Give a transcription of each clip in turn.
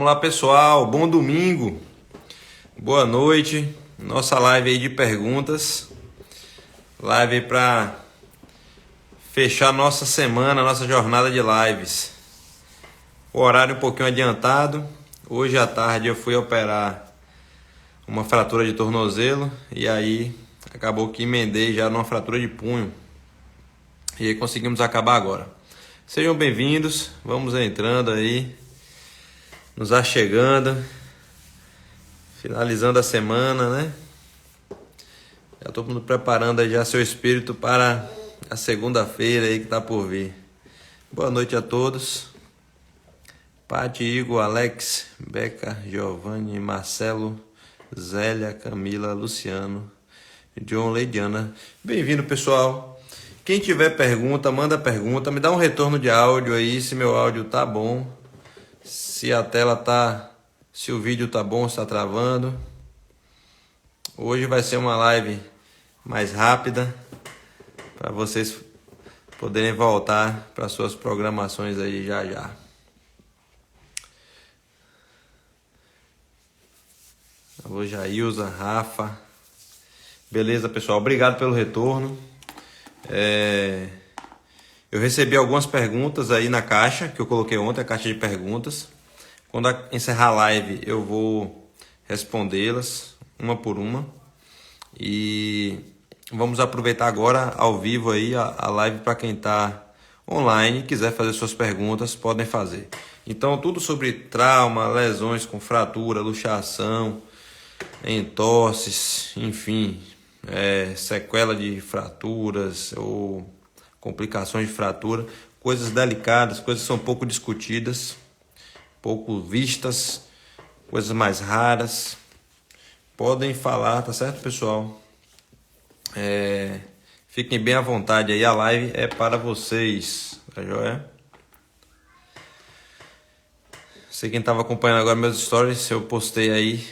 Vamos lá, pessoal. Bom domingo. Boa noite. Nossa live aí de perguntas. Live aí para fechar nossa semana, nossa jornada de lives. O horário um pouquinho adiantado. Hoje à tarde eu fui operar uma fratura de tornozelo e aí acabou que emendei já numa fratura de punho. E aí conseguimos acabar agora. Sejam bem-vindos. Vamos entrando aí. Nos achegando, finalizando a semana, né? Já estou preparando aí já seu espírito para a segunda-feira aí que está por vir. Boa noite a todos. Pati, Igor, Alex, Beca, Giovanni, Marcelo, Zélia, Camila, Luciano, John, Leidiana. Bem-vindo, pessoal. Quem tiver pergunta, manda pergunta. Me dá um retorno de áudio aí, se meu áudio tá bom. Se a tela tá, se o vídeo tá bom, se tá travando. Hoje vai ser uma live mais rápida para vocês poderem voltar para suas programações aí já já. Alô, Jailza, Rafa. Beleza, pessoal? Obrigado pelo retorno. Eu recebi algumas perguntas aí na caixa que eu coloquei ontem, a caixa de perguntas. Quando encerrar a live, eu vou respondê-las uma por uma. E vamos aproveitar agora ao vivo aí a live para quem está online e quiser fazer suas perguntas, podem fazer. Então, tudo sobre trauma, lesões com fratura, luxação, entorses, enfim, sequela de fraturas ou complicações de fratura, coisas delicadas, coisas que são pouco discutidas, pouco vistas, coisas mais raras. Podem falar, tá certo, pessoal? Fiquem bem à vontade aí, a live é para vocês, tá joia? Sei quem estava acompanhando agora meus stories, eu postei aí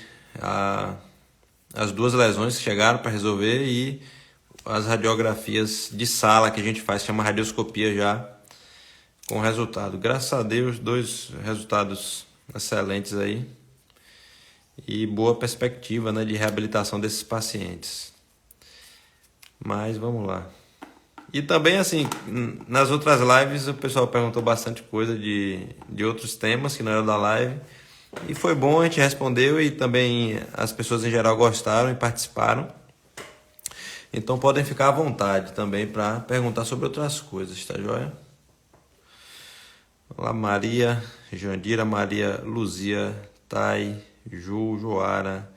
as duas lesões que chegaram para resolver e as radiografias de sala que a gente faz, chama radioscopia já, com resultado. Graças a Deus, 2 resultados excelentes aí e boa perspectiva, né, de reabilitação desses pacientes. Mas vamos lá. E também, assim, nas outras lives o pessoal perguntou bastante coisa de outros temas que não eram da live. E foi bom, a gente respondeu e também as pessoas em geral gostaram e participaram. Então podem ficar à vontade também para perguntar sobre outras coisas, tá joia? Olá, Maria, Jandira, Maria, Luzia, Thay, Ju, Joara,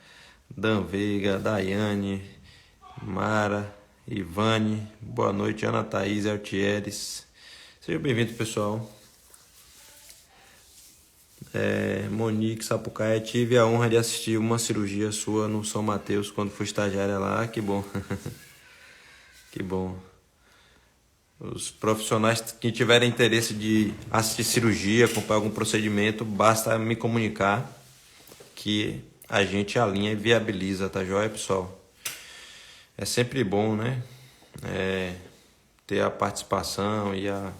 Dan Veiga, Daiane, Mara, Ivane, boa noite, Ana Thaís, Altieres. Seja bem-vindo, pessoal. Monique Sapucaia, tive a honra de assistir uma cirurgia sua no São Mateus quando fui estagiária lá. Que bom. Que bom. Os profissionais que tiverem interesse de assistir cirurgia, acompanhar algum procedimento, basta me comunicar que a gente alinha e viabiliza, tá joia, pessoal? É sempre bom, né? Ter a participação e a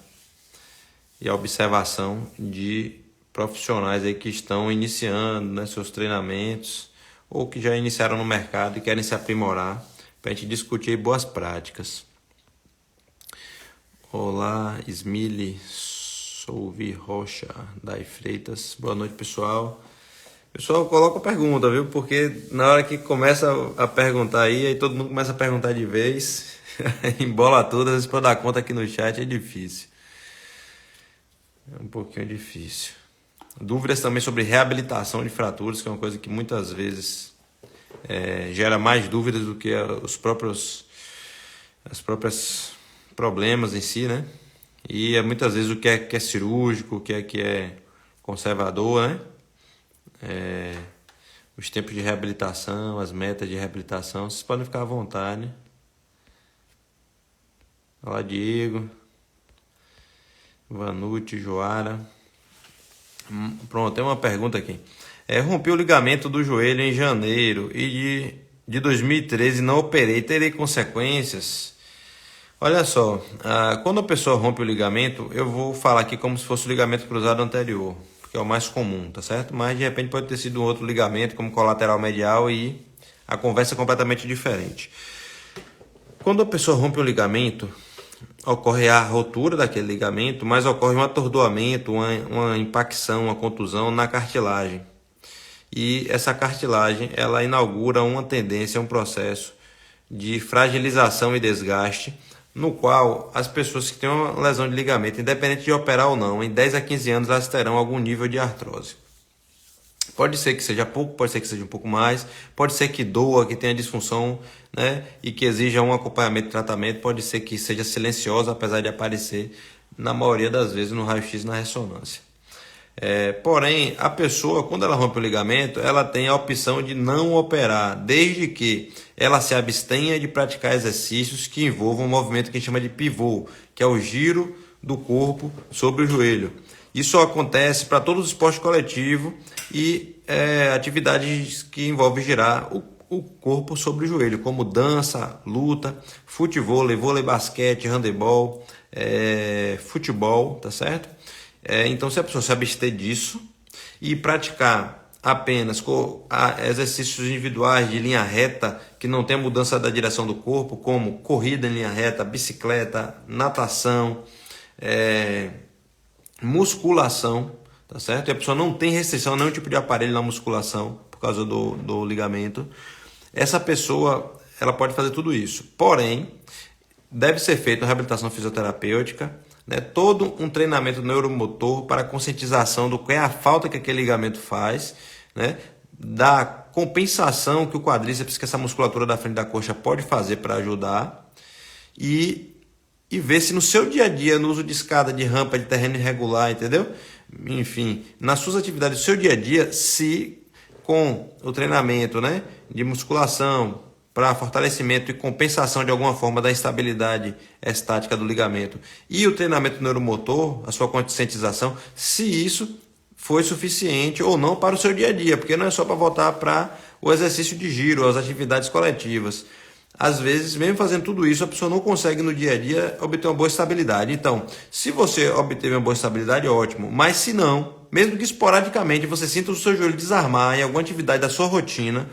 observação de profissionais aí que estão iniciando, né, seus treinamentos ou que já iniciaram no mercado e querem se aprimorar para a gente discutir boas práticas. Olá, Smile, Souvi Rocha, Dai Freitas. Boa noite, pessoal. Pessoal, coloca a pergunta, viu? Porque na hora que começa a perguntar aí todo mundo começa a perguntar de vez, embola tudo, às vezes para dar conta aqui no chat é difícil. É um pouquinho difícil. Dúvidas também sobre reabilitação de fraturas, que é uma coisa que muitas vezes gera mais dúvidas do que os próprios problemas em si, né? E muitas vezes o que é cirúrgico, o que é conservador, né? Os tempos de reabilitação, as metas de reabilitação, vocês podem ficar à vontade. Olá, Diego, Vanucci, Joara. Pronto, tem uma pergunta aqui. Rompi o ligamento do joelho em janeiro e de 2013 não operei, terei consequências? Olha só, quando a pessoa rompe o ligamento, eu vou falar aqui como se fosse o ligamento cruzado anterior, que é o mais comum, tá certo? Mas de repente pode ter sido um outro ligamento, como colateral medial, e a conversa é completamente diferente. Quando a pessoa rompe o ligamento, ocorre a rotura daquele ligamento, mas ocorre um atordoamento, uma impacção, uma contusão na cartilagem. E essa cartilagem, ela inaugura uma tendência, um processo de fragilização e desgaste, no qual as pessoas que têm uma lesão de ligamento, independente de operar ou não, em 10 a 15 anos elas terão algum nível de artrose. Pode ser que seja pouco, pode ser que seja um pouco mais, pode ser que doa, que tenha disfunção, né, e que exija um acompanhamento de tratamento, pode ser que seja silenciosa, apesar de aparecer na maioria das vezes no raio-x e na ressonância. Porém, a pessoa, quando ela rompe o ligamento, ela tem a opção de não operar, desde que ela se abstenha de praticar exercícios que envolvam um movimento que a gente chama de pivô, que é o giro do corpo sobre o joelho. Isso acontece para todos os esportes coletivos e atividades que envolvem girar o corpo sobre o joelho, como dança, luta, futevôlei, vôlei, basquete, handebol, futebol, tá certo? Então, se a pessoa se abster disso e praticar apenas exercícios individuais de linha reta, que não tem mudança da direção do corpo, como corrida em linha reta, bicicleta, natação, musculação, tá certo? E a pessoa não tem restrição a nenhum tipo de aparelho na musculação, por causa do ligamento. Essa pessoa, ela pode fazer tudo isso. Porém, deve ser feita a reabilitação fisioterapêutica, né? Todo um treinamento neuromotor para conscientização do que é a falta que aquele ligamento faz, né? Da compensação que o quadríceps, que essa musculatura da frente da coxa pode fazer para ajudar, e ver se no seu dia a dia, no uso de escada, de rampa, de terreno irregular, entendeu? Enfim, nas suas atividades do seu dia a dia, se com o treinamento, né, de musculação para fortalecimento e compensação de alguma forma da instabilidade estática do ligamento e o treinamento neuromotor, a sua conscientização, se isso foi suficiente ou não para o seu dia a dia, porque não é só para voltar para o exercício de giro, as atividades coletivas. Às vezes, mesmo fazendo tudo isso, a pessoa não consegue no dia a dia obter uma boa estabilidade. Então, se você obteve uma boa estabilidade, ótimo. Mas se não, mesmo que esporadicamente você sinta o seu joelho desarmar em alguma atividade da sua rotina,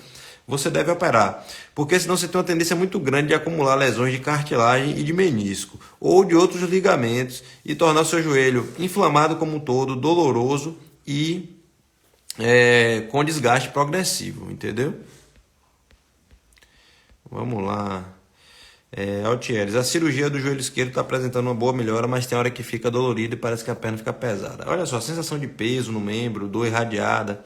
você deve operar. Porque senão você tem uma tendência muito grande de acumular lesões de cartilagem e de menisco, ou de outros ligamentos, e tornar o seu joelho inflamado como um todo, doloroso e com desgaste progressivo, entendeu? Vamos lá. Altieres, a cirurgia do joelho esquerdo está apresentando uma boa melhora, mas tem hora que fica dolorido e parece que a perna fica pesada. Olha só, a sensação de peso no membro, dor irradiada,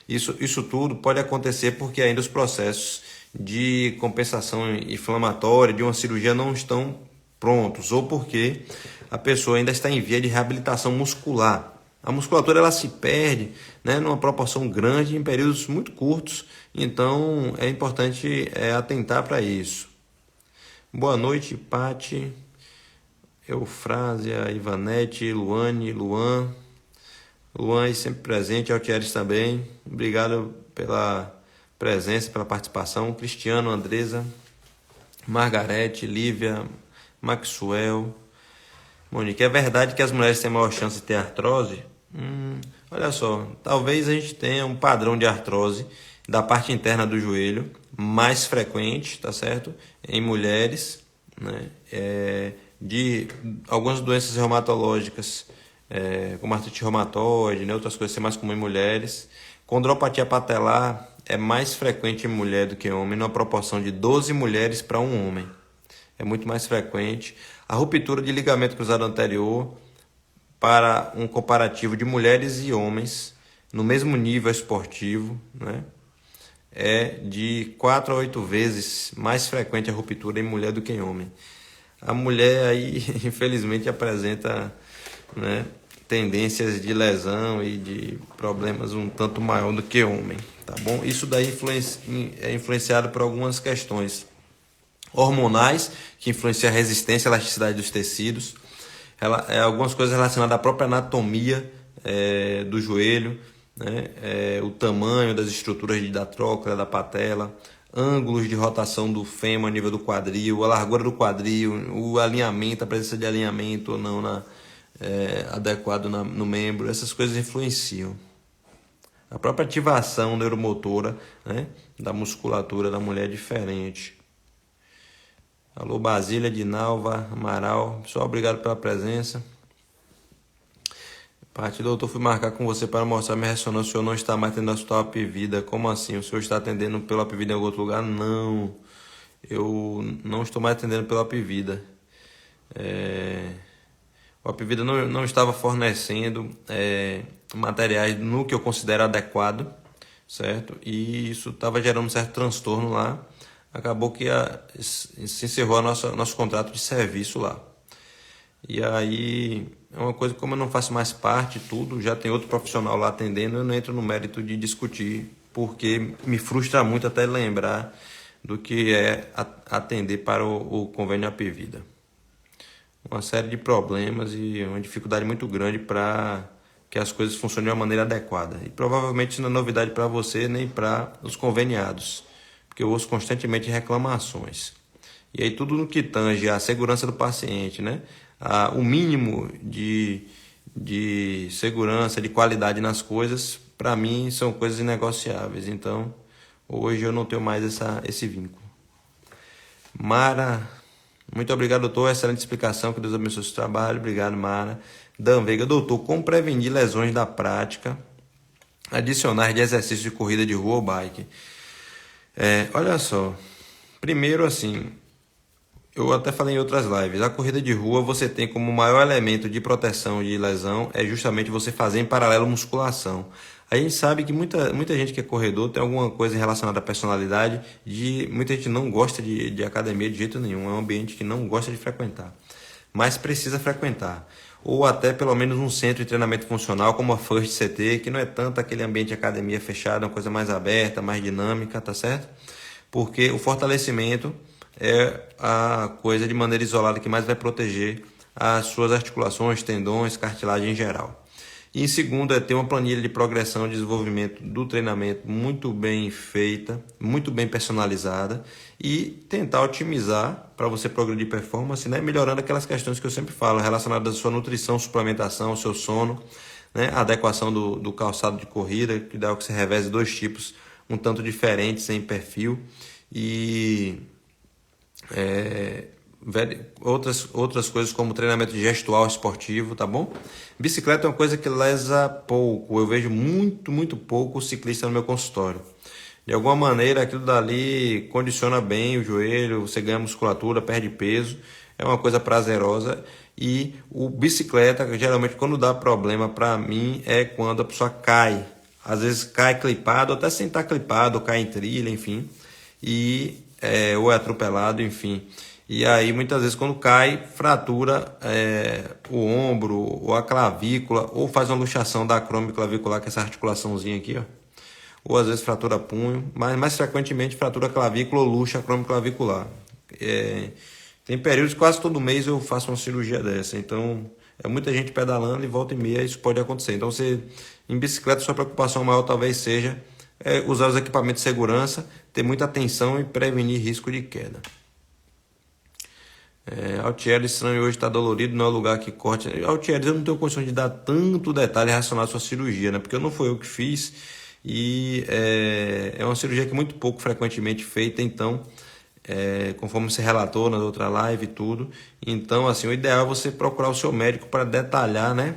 isso tudo pode acontecer porque ainda os processos de compensação inflamatória de uma cirurgia não estão prontos, ou porque a pessoa ainda está em via de reabilitação muscular. A musculatura ela se perde, né, numa proporção grande em períodos muito curtos, então é importante atentar para isso. Boa noite, Pati, Eufrásia, Ivanete, Luane, Luan aí sempre presente, Altieres também. Obrigado pela presença, pela participação. Cristiano, Andresa, Margarete, Lívia, Maxwell, Monique. É verdade que as mulheres têm maior chance de ter artrose? Olha só, talvez a gente tenha um padrão de artrose da parte interna do joelho mais frequente, tá certo? Em mulheres, né? De algumas doenças reumatológicas, como artrite reumatoide, né? Outras coisas ser mais comum em mulheres. Condropatia patelar é mais frequente em mulher do que em homem, numa proporção de 12 mulheres para um homem. É muito mais frequente. A ruptura de ligamento cruzado anterior, para um comparativo de mulheres e homens no mesmo nível esportivo, né, é de 4 a 8 vezes mais frequente a ruptura em mulher do que em homem. A mulher aí, infelizmente, apresenta, né, tendências de lesão e de problemas um tanto maior do que o homem, tá bom? Isso daí é influenciado por algumas questões hormonais, que influenciam a resistência e a elasticidade dos tecidos, algumas coisas relacionadas à própria anatomia do joelho, né? O tamanho das estruturas da tróclea, da patela, ângulos de rotação do fêmur a nível do quadril, a largura do quadril, o alinhamento, a presença de alinhamento ou não adequado no membro, essas coisas influenciam. A própria ativação neuromotora, né, da musculatura da mulher é diferente. Alô, Basília, Dinalva, Amaral. Pessoal, obrigado pela presença. Parte, doutor, fui marcar com você para mostrar minha ressonância. O senhor não está mais atendendo a sua Top Vida. Como assim? O senhor está atendendo pela Top Vida em algum outro lugar? Não. Eu não estou mais atendendo pela Top Vida. O Top Vida não estava fornecendo materiais no que eu considero adequado, certo? E isso estava gerando um certo transtorno lá. Acabou que se encerrou nosso contrato de serviço lá. E aí, é uma coisa, como eu não faço mais parte, tudo, já tem outro profissional lá atendendo, eu não entro no mérito de discutir, porque me frustra muito até lembrar do que é atender para o convênio Apvida. Uma série de problemas e uma dificuldade muito grande para que as coisas funcionem de uma maneira adequada. E provavelmente isso não é novidade para você nem para os conveniados, porque eu ouço constantemente reclamações. E aí tudo no que tange a segurança do paciente, né? O mínimo de segurança, de qualidade nas coisas, para mim são coisas inegociáveis. Então, hoje eu não tenho mais esse vínculo. Mara, muito obrigado, doutor. Excelente explicação. Que Deus abençoe o seu trabalho. Obrigado, Mara. Dan Veiga, doutor, como prevenir lesões da prática adicionais de exercício de corrida de rua ou bike? Olha só. Primeiro, assim, eu até falei em outras lives, a corrida de rua você tem como maior elemento de proteção de lesão é justamente você fazer em paralelo musculação. A gente sabe que muita gente que é corredor tem alguma coisa relacionada à personalidade, muita gente não gosta de academia de jeito nenhum, é um ambiente que não gosta de frequentar, mas precisa frequentar. Ou até pelo menos um centro de treinamento funcional como a First CT, que não é tanto aquele ambiente de academia fechado, é uma coisa mais aberta, mais dinâmica, tá certo? Porque o fortalecimento é a coisa de maneira isolada que mais vai proteger as suas articulações, tendões, cartilagem em geral. E em segundo é ter uma planilha de progressão e desenvolvimento do treinamento muito bem feita, muito bem personalizada e tentar otimizar para você progredir performance, né? Melhorando aquelas questões que eu sempre falo, relacionadas à sua nutrição, suplementação, ao seu sono, né? A adequação do calçado de corrida, que dá que você reveze dois tipos um tanto diferentes em perfil e outras coisas como treinamento gestual esportivo, tá bom? Bicicleta é uma coisa que lesa pouco, eu vejo muito pouco ciclista no meu consultório. De alguma maneira aquilo dali condiciona bem o joelho, você ganha musculatura, perde peso, é uma coisa prazerosa. E o bicicleta, geralmente quando dá problema para mim é quando a pessoa cai, às vezes cai clipado, até sem estar clipado, ou cai em trilha, enfim, ou é atropelado, enfim. E aí, muitas vezes, quando cai, fratura o ombro, ou a clavícula, ou faz uma luxação da acromioclavicular, que é essa articulaçãozinha aqui, ó. Ou às vezes fratura punho, mas mais frequentemente fratura clavícula ou luxa acromioclavicular. Tem períodos, quase todo mês eu faço uma cirurgia dessa, então é muita gente pedalando e volta e meia isso pode acontecer. Então, em bicicleta, sua preocupação maior talvez seja usar os equipamentos de segurança, ter muita atenção e prevenir risco de queda. Altieri, estranho, hoje está dolorido, não é o lugar que corte. Altieri, eu não tenho condição de dar tanto detalhe relacionado à sua cirurgia, né? Porque não foi eu que fiz e é uma cirurgia que é muito pouco frequentemente feita, então, conforme você relatou na outra live e tudo, então, assim, o ideal é você procurar o seu médico para detalhar, né?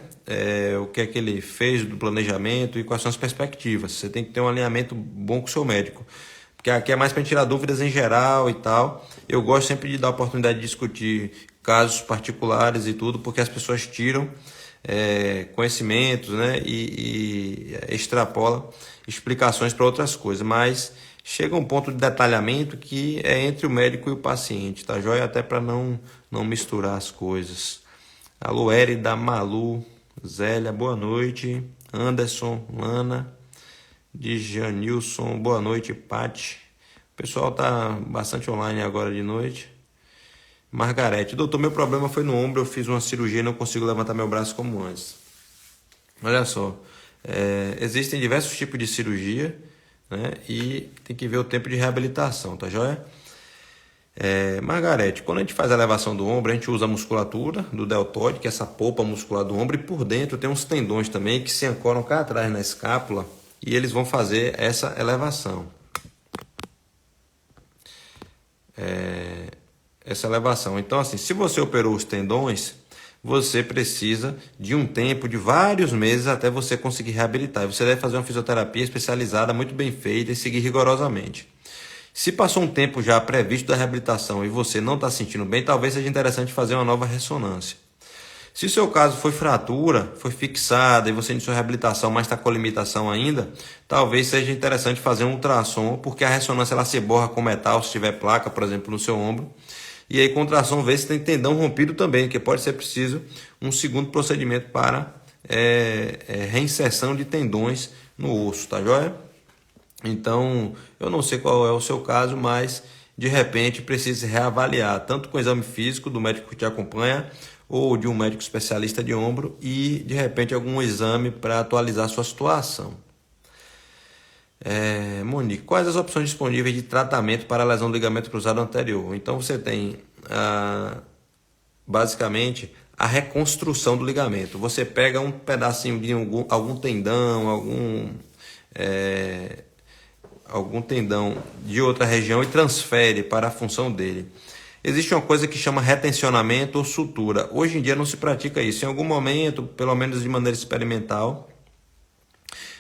O que é que ele fez do planejamento e quais são as perspectivas. Você tem que ter um alinhamento bom com o seu médico. Porque aqui é mais para tirar dúvidas em geral e tal. Eu gosto sempre de dar a oportunidade de discutir casos particulares e tudo, porque as pessoas tiram conhecimentos, né, e extrapolam explicações para outras coisas. Mas chega um ponto de detalhamento que é entre o médico e o paciente, tá joia? Até para não misturar as coisas. Alô, Érida, Malu, Zélia, boa noite. Anderson, Lana, Djanilson, boa noite, Pati. O pessoal tá bastante online agora de noite. Margarete, doutor, meu problema foi no ombro, eu fiz uma cirurgia e não consigo levantar meu braço como antes. Olha só, existem diversos tipos de cirurgia, né? E tem que ver o tempo de reabilitação, tá joia? Margarete, quando a gente faz a elevação do ombro, a gente usa a musculatura do deltoide, que é essa polpa muscular do ombro, e por dentro tem uns tendões também que se ancoram cá atrás na escápula e eles vão fazer essa elevação. Essa elevação. Então, assim, se você operou os tendões, você precisa de um tempo de vários meses até você conseguir reabilitar. Você deve fazer uma fisioterapia especializada, muito bem feita e seguir rigorosamente. Se passou um tempo já previsto da reabilitação e você não está sentindo bem, talvez seja interessante fazer uma nova ressonância. Se o seu caso foi fratura, foi fixada e você iniciou a reabilitação, mas está com limitação ainda, talvez seja interessante fazer um ultrassom, porque a ressonância ela se borra com metal, se tiver placa, por exemplo, no seu ombro. E aí com ultrassom vê se tem tendão rompido também, que pode ser preciso um segundo procedimento para reinserção de tendões no osso, tá joia? Então, eu não sei qual é o seu caso, mas de repente precisa reavaliar, tanto com o exame físico do médico que te acompanha, ou de um médico especialista de ombro, e de repente algum exame para atualizar a sua situação. Monique, quais as opções disponíveis de tratamento para a lesão do ligamento cruzado anterior? Então você tem basicamente a reconstrução do ligamento. Você pega um pedacinho de algum tendão, algum tendão de outra região e transfere para a função dele. Existe uma coisa que chama retencionamento ou sutura. Hoje em dia não se pratica isso. Em algum momento, pelo menos de maneira experimental,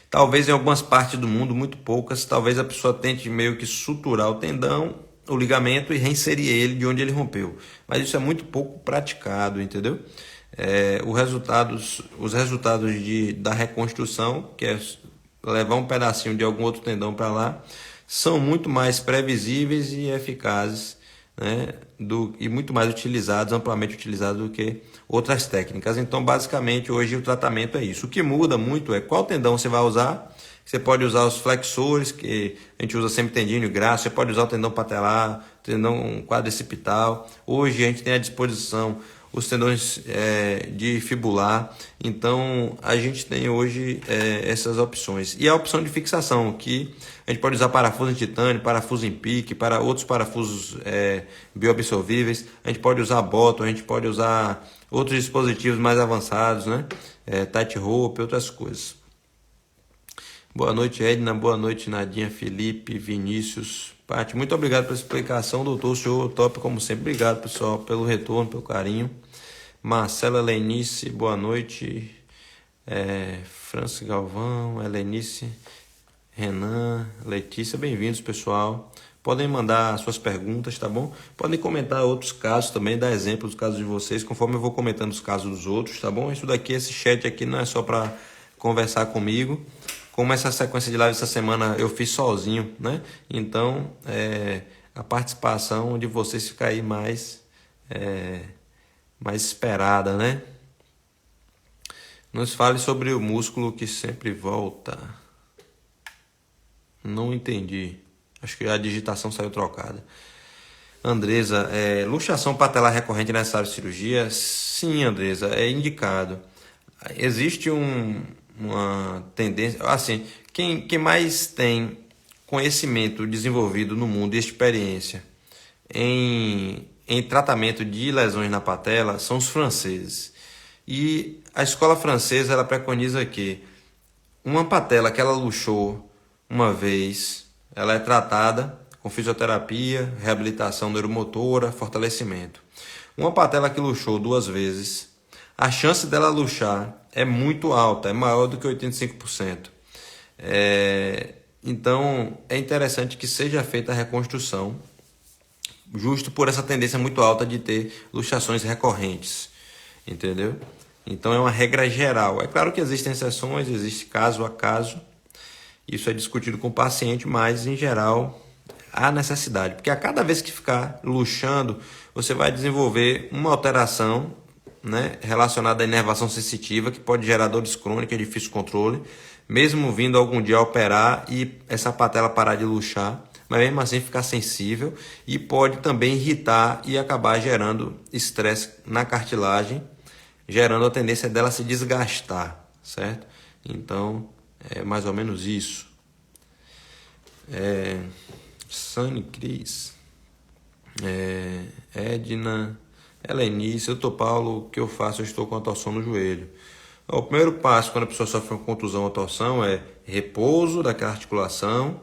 talvez em algumas partes do mundo, muito poucas, talvez a pessoa tente meio que suturar o tendão, o ligamento e reinserir ele de onde ele rompeu. Mas isso é muito pouco praticado, entendeu? Os resultados da reconstrução, que é levar um pedacinho de algum outro tendão para lá, são muito mais previsíveis e eficazes, né, e muito mais utilizados, amplamente utilizados do que outras técnicas. Então, basicamente, hoje o tratamento é isso. O que muda muito é qual tendão você vai usar. Você pode usar os flexores, que a gente usa semitendíneo e graço. Você pode usar o tendão patelar, tendão quadricipital. Hoje a gente tem à disposição os tendões de fibular. Então a gente tem hoje essas opções. E a opção de fixação, que a gente pode usar parafuso em titânio, parafuso em pique, para outros parafusos bioabsorvíveis. A gente pode usar bottom, a gente pode usar outros dispositivos mais avançados, né? Tight rope, outras coisas. Boa noite, Edna. Boa noite, Nadinha, Felipe, Vinícius, Paty. Muito obrigado pela explicação, doutor. O senhor top, como sempre. Obrigado, pessoal, pelo retorno, pelo carinho. Marcela Lenice, boa noite. Francis Galvão, Helenice, Renan, Letícia, bem-vindos, pessoal. Podem mandar suas perguntas, tá bom? Podem comentar outros casos também, dar exemplo dos casos de vocês, conforme eu vou comentando os casos dos outros, tá bom? Isso daqui, esse chat aqui não é só para conversar comigo. Como essa sequência de live essa semana eu fiz sozinho, né? Então, a participação de vocês fica aí mais esperada, né? Nos fale sobre o músculo que sempre volta. Não entendi. Acho que a digitação saiu trocada. Andresa, luxação patelar recorrente necessário de cirurgia? Sim, Andresa, é indicado. Existe uma tendência, assim, quem mais tem conhecimento desenvolvido no mundo e experiência em tratamento de lesões na patela são os franceses. E a escola francesa ela preconiza que uma patela que ela luxou uma vez, ela é tratada com fisioterapia, reabilitação neuromotora, fortalecimento. Uma patela que luxou 2 vezes, a chance dela luxar é muito alta, é maior do que 85%. Então, é interessante que seja feita a reconstrução, justo por essa tendência muito alta de ter luxações recorrentes, entendeu? Então, é uma regra geral. É claro que existem exceções, existe caso a caso, isso é discutido com o paciente, mas, em geral, há necessidade, porque a cada vez que ficar luxando, você vai desenvolver uma alteração, né, relacionada à inervação sensitiva, que pode gerar dores crônicas, difícil controle, mesmo vindo algum dia operar e essa patela parar de luxar, mas mesmo assim ficar sensível e pode também irritar e acabar gerando estresse na cartilagem, gerando a tendência dela se desgastar, certo? Então, é mais ou menos isso. Sunny Cris. Edna, Helenice, doutor Paulo, o que eu faço? Eu estou com a torção no joelho. O primeiro passo quando a pessoa sofre uma contusão ou torção é repouso daquela articulação,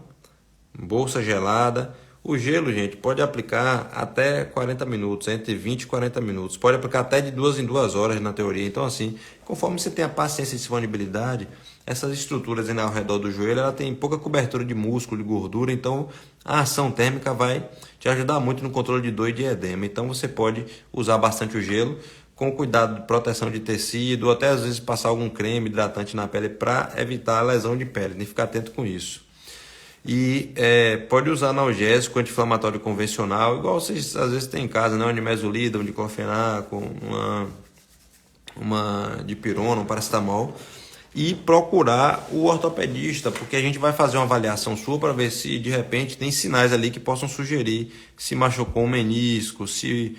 bolsa gelada. O gelo, gente, pode aplicar até 40 minutos, entre 20 e 40 minutos. Pode aplicar até de 2 em 2 horas na teoria. Então, assim, conforme você tem a paciência e disponibilidade, essas estruturas ao redor do joelho, ela tem pouca cobertura de músculo, de gordura, então a ação térmica vai te ajudar muito no controle de dor e de edema. Então, você pode usar bastante o gelo, com cuidado de proteção de tecido, ou até às vezes passar algum creme hidratante na pele para evitar a lesão de pele. Tem que ficar atento com isso. E pode usar analgésico, anti-inflamatório convencional, igual vocês às vezes tem em casa, né? Um nimesulida, um diclofenaco, uma dipirona, um paracetamol. E procurar o ortopedista, porque a gente vai fazer uma avaliação sua para ver se de repente tem sinais ali que possam sugerir se machucou um menisco, se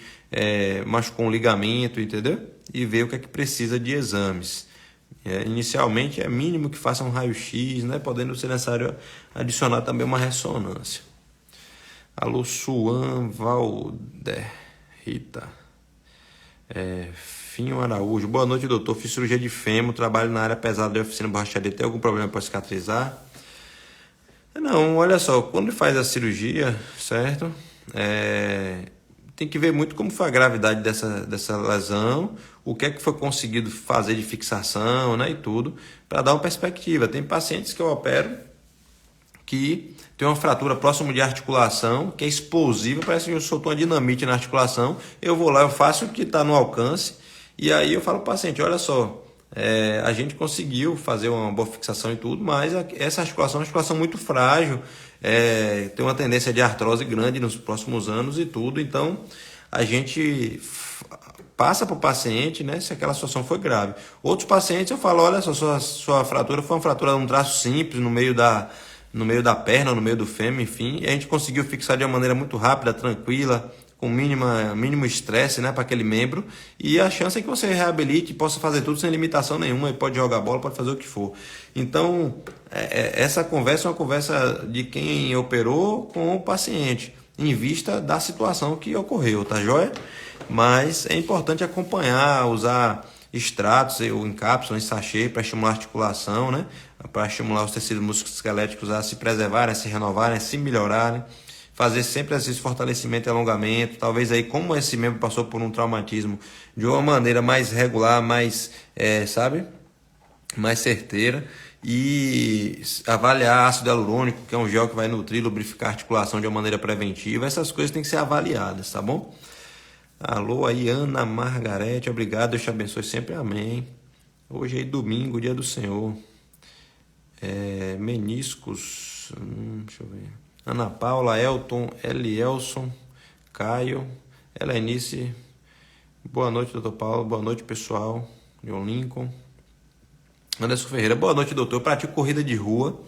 machucou um ligamento, entendeu? E ver o que é que precisa de exames. Inicialmente é mínimo que faça um raio-x, né? Podendo ser necessário adicionar também uma ressonância. Alô, Suan Valder Rita. Finho Araújo. Boa noite, doutor. Fiz cirurgia de fêmur, trabalho na área pesada de oficina borracharia. Tem algum problema para cicatrizar? Não, olha só, quando faz a cirurgia, certo? Tem que ver muito como foi a gravidade dessa lesão, o que é que foi conseguido fazer de fixação, né, e tudo, para dar uma perspectiva. Tem pacientes que eu opero que tem uma fratura próximo de articulação, que é explosiva, parece que eu soltou uma dinamite na articulação, eu vou lá, eu faço o que está no alcance, e aí eu falo para o paciente, olha só, a gente conseguiu fazer uma boa fixação e tudo, mas essa articulação é uma articulação muito frágil, tem uma tendência de artrose grande nos próximos anos e tudo, então a gente passa para o paciente, né, se aquela situação foi grave. Outros pacientes eu falo, olha só, sua fratura foi uma fratura de um traço simples no meio da perna, no meio do fêmur, enfim, e a gente conseguiu fixar de uma maneira muito rápida, tranquila, com mínimo estresse, né, para aquele membro, e a chance é que você reabilite e possa fazer tudo sem limitação nenhuma, e pode jogar bola, pode fazer o que for. Então, essa conversa é uma conversa de quem operou com o paciente, em vista da situação que ocorreu, tá joia? Mas é importante acompanhar, usar extratos ou em cápsula, em sachê, para estimular a articulação, né? Para estimular os tecidos musculoesqueléticos a se preservarem, a se renovarem, a se melhorarem. Fazer sempre esse fortalecimento e alongamento. Talvez aí, como esse membro passou por um traumatismo, de uma maneira mais regular, mais, mais certeira. E avaliar ácido hialurônico, que é um gel que vai nutrir, lubrificar a articulação de uma maneira preventiva. Essas coisas têm que ser avaliadas, tá bom? Alô aí, Ana Margarete, obrigado, Deus te abençoe sempre, amém. Hoje é domingo, dia do Senhor. Meniscos, deixa eu ver. Ana Paula, Elton, Elielson, Caio, Helenice. Boa noite, doutor Paulo, boa noite, pessoal. John Lincoln. Anderson Ferreira, boa noite, doutor. Eu pratico corrida de rua.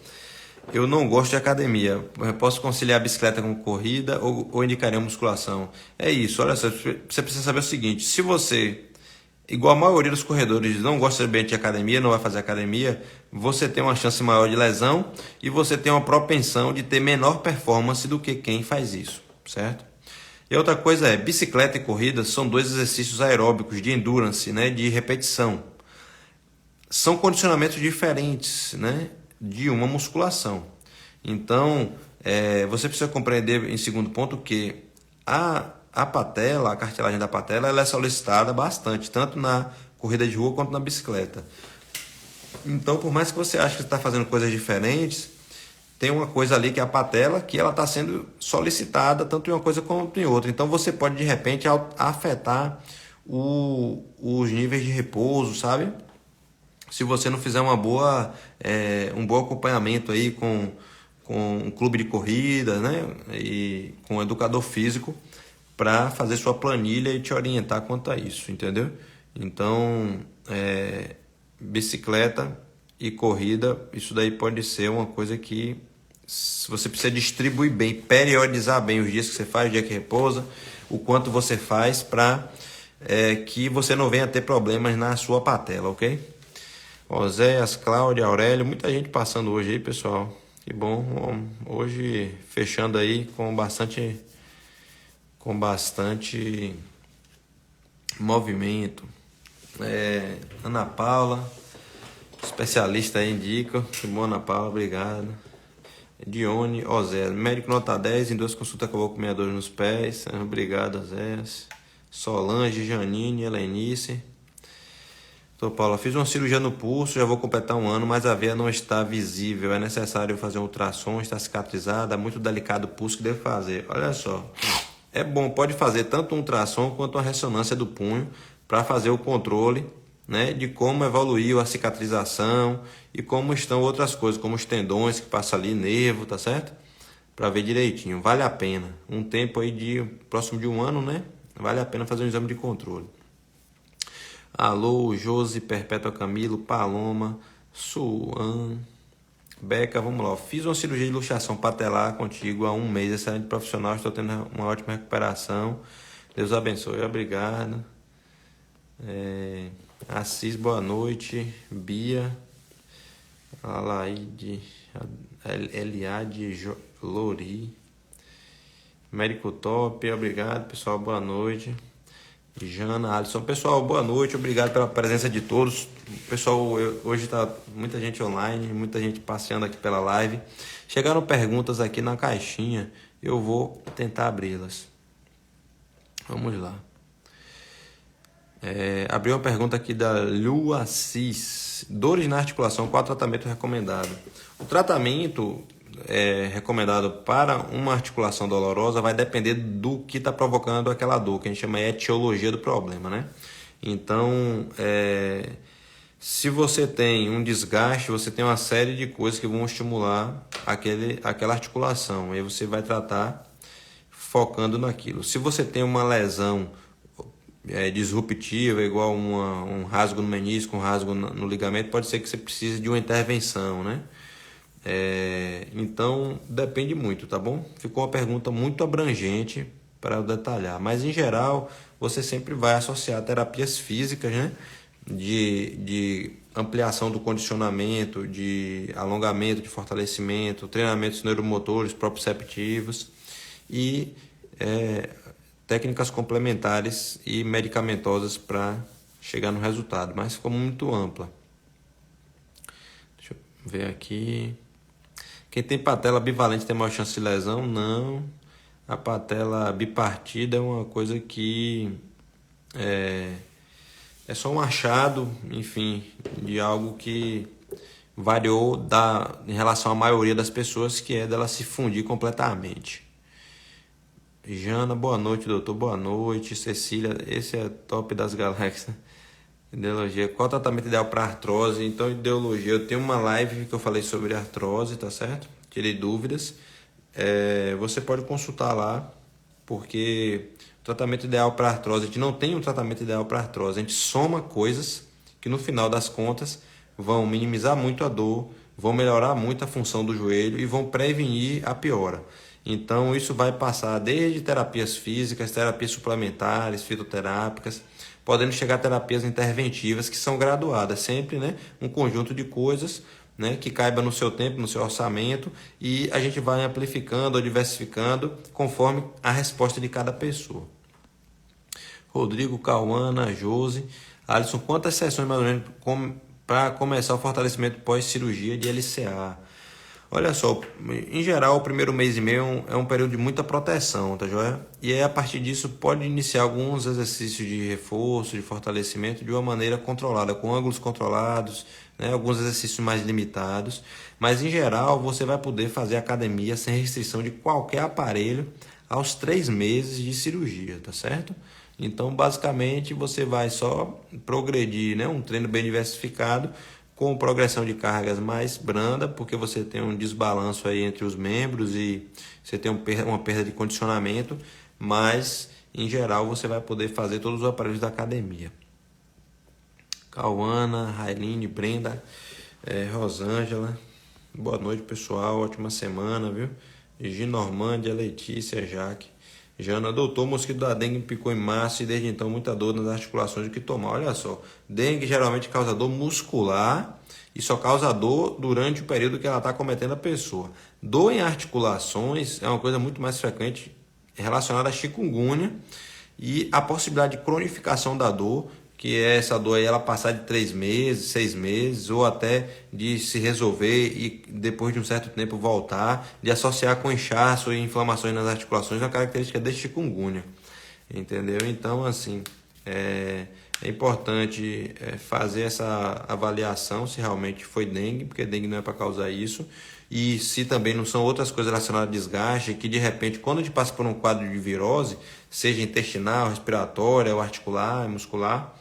Eu não gosto de academia. Eu posso conciliar a bicicleta com corrida ou indicaria musculação? É isso, olha só, você precisa saber o seguinte, se você, igual a maioria dos corredores, não gosta bem de academia, não vai fazer academia, você tem uma chance maior de lesão e você tem uma propensão de ter menor performance do que quem faz isso, certo? E outra coisa é, bicicleta e corrida são dois exercícios aeróbicos de endurance, né, de repetição. São condicionamentos diferentes, né, de uma musculação. Então, você precisa compreender, em segundo ponto, que a patela, a cartilagem da patela, ela é solicitada bastante, tanto na corrida de rua quanto na bicicleta. Então, por mais que você ache que está fazendo coisas diferentes, tem uma coisa ali que é a patela, que ela está sendo solicitada tanto em uma coisa quanto em outra. Então, você pode, de repente, afetar os níveis de repouso, sabe? Se você não fizer um bom acompanhamento aí com um clube de corrida, né? E com um educador físico para fazer sua planilha e te orientar quanto a isso, entendeu? Então, bicicleta e corrida, isso daí pode ser uma coisa que você precisa distribuir bem, periodizar bem os dias que você faz, o dia que repousa, o quanto você faz para que você não venha ter problemas na sua patela, ok? Oséias, Cláudia, Aurélio, muita gente passando hoje aí, pessoal. Que bom, hoje fechando aí com com bastante movimento. Ana Paula, especialista aí, indica. Que bom, Ana Paula, obrigado. Dione, Oséias, médico nota 10, em 2 consultas acabou com meia dor nos pés. Obrigado, Oséias. Solange, Janine, Helenice. Doutor Paula, fiz uma cirurgia no pulso, já vou completar 1 ano, mas a veia não está visível. É necessário fazer um ultrassom, está cicatrizada, é muito delicado o pulso, que devo fazer? Olha só, é bom, pode fazer tanto um ultrassom quanto uma ressonância do punho para fazer o controle, né, de como evoluiu a cicatrização e como estão outras coisas, como os tendões que passam ali, nervo, tá certo? Para ver direitinho, vale a pena. Um tempo aí próximo de 1 ano, né? Vale a pena fazer um exame de controle. Alô, Josi, Perpétua, Camilo, Paloma, Suan, Beca, vamos lá. Fiz uma cirurgia de luxação patelar contigo há 1 mês, excelente profissional, estou tendo uma ótima recuperação. Deus abençoe, obrigado. Assis, boa noite. Bia, Alaide, Eliade, Lori, Médico Top, obrigado, pessoal, boa noite. Jana, Alisson, pessoal, boa noite, obrigado pela presença de todos. Pessoal, hoje está muita gente online, muita gente passeando aqui pela live. Chegaram perguntas aqui na caixinha, eu vou tentar abri-las. Vamos lá. Abriu uma pergunta aqui da Lu Assis. Dores na articulação, qual tratamento recomendado? O tratamento recomendado para uma articulação dolorosa vai depender do que está provocando aquela dor, que a gente chama de etiologia do problema, né? Então, se você tem um desgaste, você tem uma série de coisas que vão estimular aquela articulação, e aí você vai tratar focando naquilo. Se você tem uma lesão disruptiva, igual um rasgo no menisco, um rasgo no ligamento, pode ser que você precise de uma intervenção, né? Então depende muito, tá bom? Ficou uma pergunta muito abrangente para eu detalhar, mas em geral você sempre vai associar terapias físicas, né? De ampliação do condicionamento, de alongamento, de fortalecimento, treinamentos neuromotores, proprioceptivos e técnicas complementares e medicamentosas para chegar no resultado, mas ficou muito ampla. Deixa eu ver aqui. Quem tem patela bivalente tem maior chance de lesão? Não. A patela bipartida é uma coisa que é só um achado, enfim, de algo que variou em relação à maioria das pessoas, que é dela se fundir completamente. Jana, boa noite, doutor, boa noite. Cecília, esse é top das galáxias. Ideologia, qual o tratamento ideal para artrose? Então, ideologia, eu tenho uma live que eu falei sobre artrose, tá certo? Tirei dúvidas. Você pode consultar lá, porque o tratamento ideal para artrose, a gente não tem um tratamento ideal para artrose, a gente soma coisas que no final das contas vão minimizar muito a dor, vão melhorar muito a função do joelho e vão prevenir a piora. Então isso vai passar desde terapias físicas, terapias suplementares, fitoterápicas, podendo chegar a terapias interventivas que são graduadas, sempre, né, um conjunto de coisas, né, que caiba no seu tempo, no seu orçamento, e a gente vai amplificando ou diversificando conforme a resposta de cada pessoa. Rodrigo, Cauana, Josi, Alisson, quantas sessões mais ou menos para começar o fortalecimento pós-cirurgia de LCA? Olha só, em geral, o primeiro mês e meio é um período de muita proteção, tá joia? E aí, a partir disso, pode iniciar alguns exercícios de reforço, de fortalecimento, de uma maneira controlada, com ângulos controlados, né? Alguns exercícios mais limitados. Mas, em geral, você vai poder fazer academia sem restrição de qualquer aparelho aos 3 meses de cirurgia, tá certo? Então, basicamente, você vai só progredir, né? Um treino bem diversificado, com progressão de cargas mais branda, porque você tem um desbalanço aí entre os membros e você tem uma perda de condicionamento, mas em geral você vai poder fazer todos os aparelhos da academia. Cauana, Railine, Brenda, Rosângela, boa noite pessoal, ótima semana, viu? Ginormândia, Letícia, Jaque, Jana, doutor, mosquito da dengue me picou em março e desde então muita dor nas articulações, o que tomar? Olha só, dengue geralmente causa dor muscular e só causa dor durante o período que ela está cometendo a pessoa. Dor em articulações é uma coisa muito mais frequente relacionada à chikungunya e a possibilidade de cronificação da dor, que é essa dor aí ela passar de 3 meses, 6 meses, ou até de se resolver e depois de um certo tempo voltar, de associar com inchaço e inflamações nas articulações, é uma característica desse chikungunya, entendeu? Então, assim, é importante fazer essa avaliação se realmente foi dengue, porque dengue não é para causar isso, e se também não são outras coisas relacionadas a desgaste, que de repente, quando a gente passa por um quadro de virose, seja intestinal, respiratória, ou articular, muscular,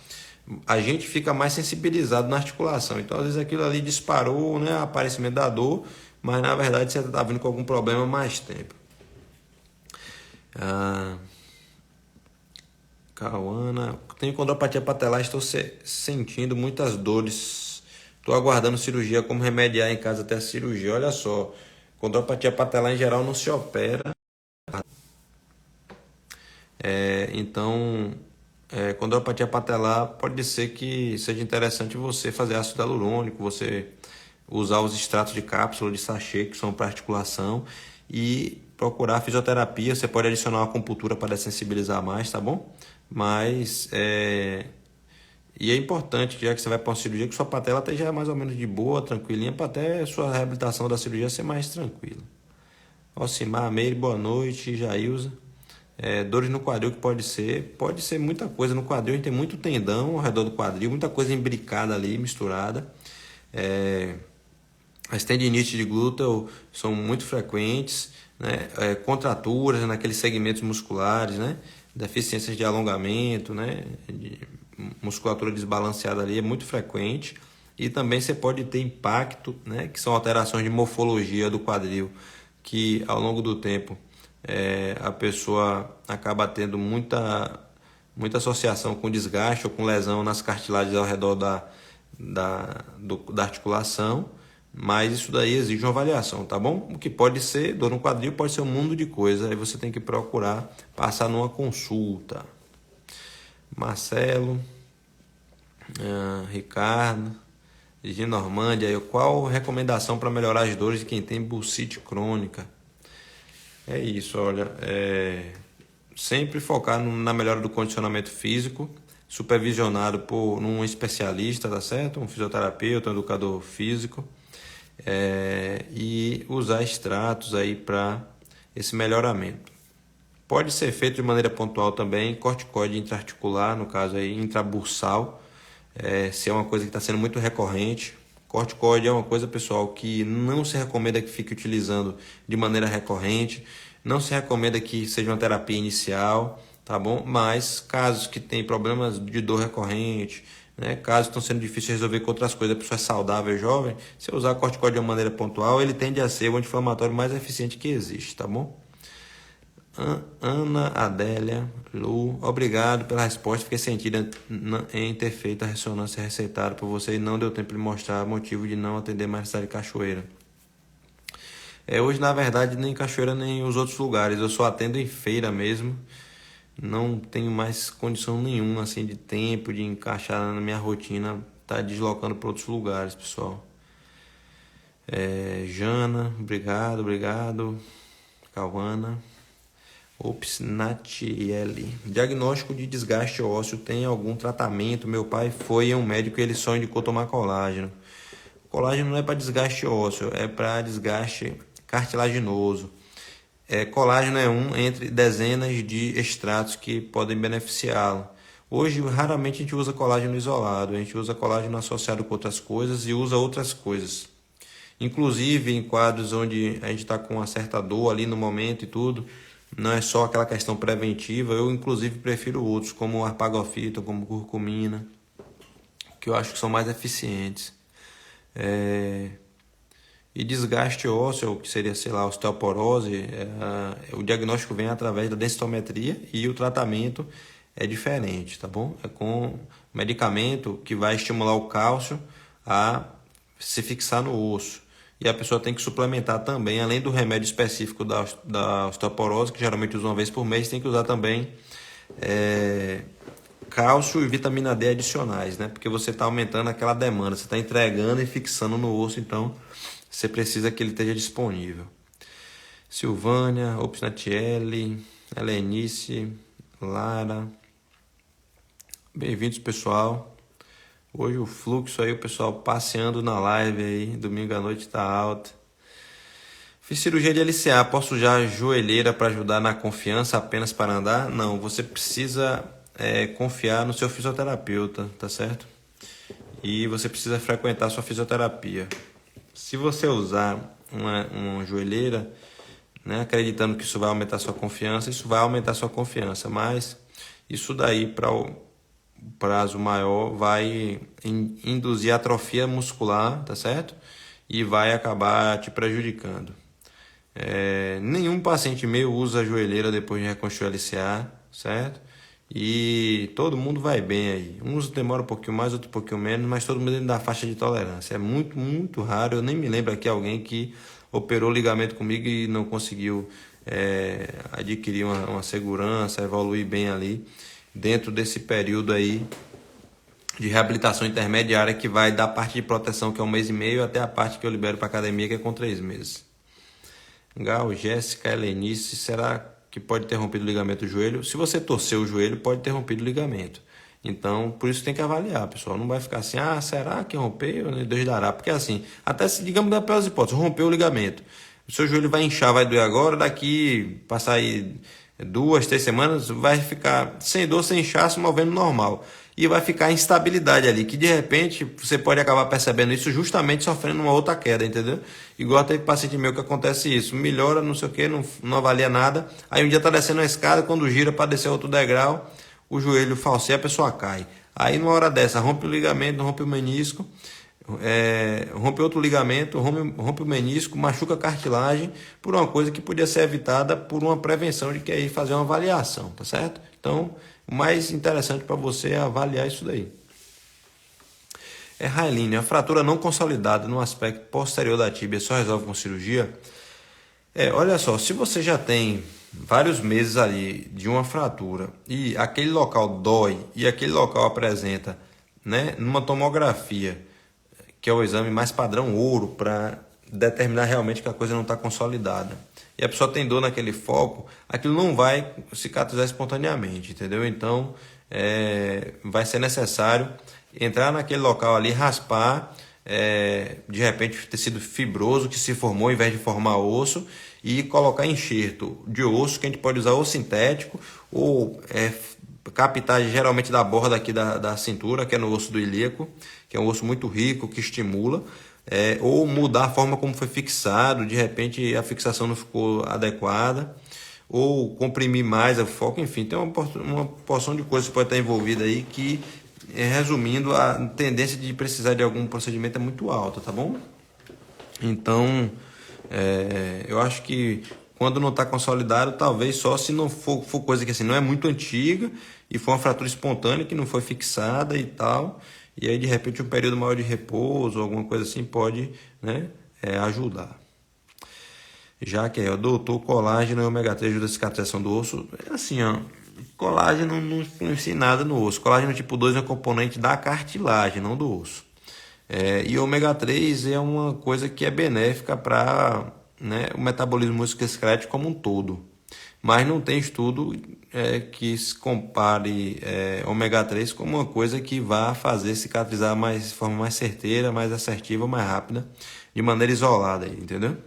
a gente fica mais sensibilizado na articulação. Então, às vezes aquilo ali disparou, né, o aparecimento da dor, mas na verdade você está vindo com algum problema há mais tempo. Cauana, tenho condropatia patelar, estou sentindo muitas dores. Estou aguardando cirurgia, como remediar em casa até a cirurgia. Olha só, condropatia patelar em geral não se opera. Então, condropatia patelar pode ser que seja interessante você fazer ácido hialurônico, você usar os extratos de cápsula, de sachê, que são para articulação, e procurar fisioterapia. Você pode adicionar uma acupuntura para sensibilizar mais, tá bom? Mas e é importante, já que você vai para uma cirurgia, que sua patela esteja mais ou menos de boa, tranquilinha, para até a sua reabilitação da cirurgia ser mais tranquila. Alcimar, Meire, boa noite. Jailza. Dores no quadril que pode ser muita coisa. No quadril a gente tem muito tendão ao redor do quadril, muita coisa imbricada ali, misturada. As tendinites de glúteo são muito frequentes, né? Contraturas naqueles segmentos musculares, né? Deficiências de alongamento, né? Musculatura desbalanceada ali é muito frequente. E também você pode ter impacto, né? Que são alterações de morfologia do quadril, que ao longo do tempo a pessoa acaba tendo muita associação com desgaste ou com lesão nas cartilagens ao redor da articulação, mas isso daí exige uma avaliação, tá bom? O que pode ser dor no quadril, pode ser um mundo de coisa, aí você tem que procurar passar numa consulta. Marcelo, Ricardo, de Normândia, qual recomendação para melhorar as dores de quem tem bursite crônica? É isso, olha, sempre focar na melhora do condicionamento físico, supervisionado por um especialista, tá certo? Um fisioterapeuta, um educador físico, e usar extratos aí para esse melhoramento. Pode ser feito de maneira pontual também, corticoide intraarticular, no caso aí intrabursal, se é uma coisa que está sendo muito recorrente. Corticoide é uma coisa, pessoal, que não se recomenda que fique utilizando de maneira recorrente, não se recomenda que seja uma terapia inicial, tá bom? Mas casos que têm problemas de dor recorrente, né? Casos que estão sendo difíceis de resolver com outras coisas, a pessoa é saudável, jovem, se usar corticoide de uma maneira pontual, ele tende a ser o anti-inflamatório mais eficiente que existe, tá bom? Ana Adélia Lu, obrigado pela resposta. Fiquei sentida em ter feito a ressonância receitada por você e não deu tempo de mostrar motivo de não atender mais cidade de Cachoeira. Hoje, na verdade, nem Cachoeira nem os outros lugares. Eu só atendo em feira mesmo. Não tenho mais condição nenhuma assim, de tempo, de encaixar na minha rotina, tá deslocando para outros lugares, pessoal. Jana, obrigado. Cauana. Ops, Natiele. Diagnóstico de desgaste ósseo, tem algum tratamento? Meu pai foi a um médico e ele só indicou tomar colágeno. Colágeno não é para desgaste ósseo, é para desgaste cartilaginoso. Colágeno é um entre dezenas de extratos que podem beneficiá-lo. Hoje, raramente a gente usa colágeno isolado, a gente usa colágeno associado com outras coisas e usa outras coisas. Inclusive em quadros onde a gente está com uma certa dor ali no momento e tudo, não é só aquela questão preventiva, eu inclusive prefiro outros, como arpagofita, como curcumina, que eu acho que são mais eficientes. E desgaste ósseo, que seria, sei lá, osteoporose, o diagnóstico vem através da densitometria e o tratamento é diferente, tá bom? É com medicamento que vai estimular o cálcio a se fixar no osso. E a pessoa tem que suplementar também, além do remédio específico da osteoporose, que geralmente usa uma vez por mês, tem que usar também cálcio e vitamina D adicionais, né? Porque você está aumentando aquela demanda, você está entregando e fixando no osso, então você precisa que ele esteja disponível. Silvânia, Opsnatiele, Helenice, Lara. Bem-vindos, pessoal. Hoje o fluxo aí, o pessoal passeando na live aí. Domingo à noite tá alto. Fiz cirurgia de LCA. Posso usar a joelheira para ajudar na confiança apenas para andar? Não, você precisa confiar no seu fisioterapeuta, tá certo? E você precisa frequentar a sua fisioterapia. Se você usar uma joelheira, né, acreditando que isso vai aumentar sua confiança, isso vai aumentar sua confiança, mas isso daí para o prazo maior vai induzir atrofia muscular, tá certo? E vai acabar te prejudicando. Nenhum paciente meu usa a joelheira depois de reconstruir o LCA, certo? E todo mundo vai bem aí. Uns demora um pouquinho mais, outros um pouquinho menos, mas todo mundo dentro da faixa de tolerância. É muito, muito raro. Eu nem me lembro aqui alguém que operou ligamento comigo e não conseguiu adquirir uma segurança, evoluir bem ali dentro desse período aí de reabilitação intermediária que vai da parte de proteção, que é 1 mês e meio, até a parte que eu libero para academia, que é com 3 meses. Gal, Jéssica, Helenice, será que pode ter rompido o ligamento do joelho? Se você torceu o joelho, pode ter rompido o ligamento. Então, por isso tem que avaliar, pessoal. Não vai ficar assim, será que rompeu? Deus dará. Porque assim, até se, digamos, da pior hipótese, rompeu o ligamento. O seu joelho vai inchar, vai doer agora, daqui, passar aí 2, 3 semanas, vai ficar sem dor, sem inchaço, movendo normal. E vai ficar instabilidade ali, que de repente você pode acabar percebendo isso justamente sofrendo uma outra queda, entendeu? Igual teve paciente meu que acontece isso, melhora, não sei o que, não avalia nada, aí um dia tá descendo a escada, quando gira para descer outro degrau, o joelho falseia, a pessoa cai. Aí numa hora dessa, rompe o ligamento, rompe o menisco, rompe outro ligamento, rompe o menisco, machuca a cartilagem, por uma coisa que podia ser evitada por uma prevenção de que aí fazer uma avaliação, tá certo? Então, o mais interessante para você é avaliar isso daí. Railine, a fratura não consolidada no aspecto posterior da tíbia só resolve com cirurgia? Olha só, se você já tem vários meses ali de uma fratura e aquele local dói e aquele local apresenta, né, numa tomografia, que é o exame mais padrão ouro para determinar realmente que a coisa não está consolidada, e a pessoa tem dor naquele foco, aquilo não vai cicatrizar espontaneamente, entendeu? Então, vai ser necessário entrar naquele local ali, raspar, de repente tecido fibroso que se formou ao invés de formar osso, e colocar enxerto de osso, que a gente pode usar ou sintético, ou captar geralmente da borda aqui da cintura, que é no osso do ilíaco, que é um osso muito rico, que estimula, ou mudar a forma como foi fixado, de repente a fixação não ficou adequada, ou comprimir mais o foco, enfim, tem uma porção de coisas que pode estar envolvida aí que, resumindo, a tendência de precisar de algum procedimento é muito alta, tá bom? Então, eu acho que quando não está consolidado, talvez só se não for coisa que assim, não é muito antiga e foi uma fratura espontânea que não foi fixada e tal, e aí de repente um período maior de repouso, alguma coisa assim pode, né, ajudar. Já que o doutor, colágeno e ômega 3 ajuda a cicatrização do osso, assim, colágeno não influencia em nada no osso. Colágeno tipo 2 é um componente da cartilagem, não do osso. E ômega 3 é uma coisa que é benéfica para, né, o metabolismo musculoesquelético como um todo. Mas não tem estudo que se compare ômega 3 como uma coisa que vá fazer cicatrizar de forma mais certeira, mais assertiva, mais rápida, de maneira isolada, entendeu?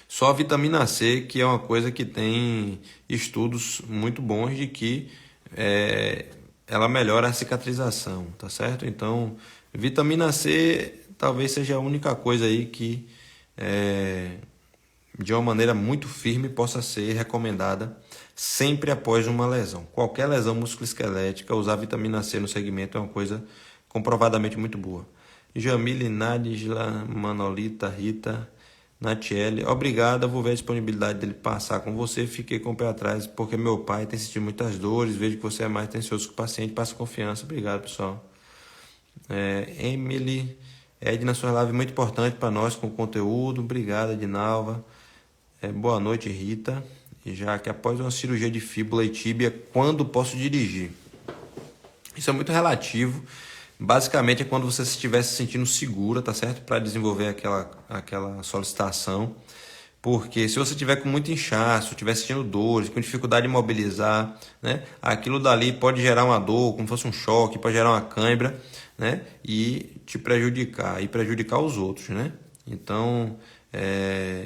Só a vitamina C, que é uma coisa que tem estudos muito bons de que ela melhora a cicatrização, tá certo? Então, vitamina C talvez seja a única coisa aí que, de uma maneira muito firme, possa ser recomendada sempre após uma lesão. Qualquer lesão musculoesquelética, usar vitamina C no segmento é uma coisa comprovadamente muito boa. Jamile, Nadisla, Manolita, Rita, Natiele, obrigada, vou ver a disponibilidade dele passar com você, fiquei com o pé atrás porque meu pai tem sentido muitas dores, vejo que você é mais atencioso que o paciente, passa confiança, obrigado pessoal. Emily, Edna, sua live é muito importante para nós com o conteúdo, obrigada Edinalva, boa noite Rita, e já que após uma cirurgia de fíbula e tíbia, quando posso dirigir? Isso é muito relativo. Basicamente é quando você estiver se sentindo segura, tá certo? Para desenvolver aquela solicitação. Porque se você tiver com muito inchaço, estiver sentindo dores, com dificuldade de mobilizar, né, aquilo dali pode gerar uma dor, como se fosse um choque, pode gerar uma cãibra, né, e te prejudicar, e prejudicar os outros, né? Então,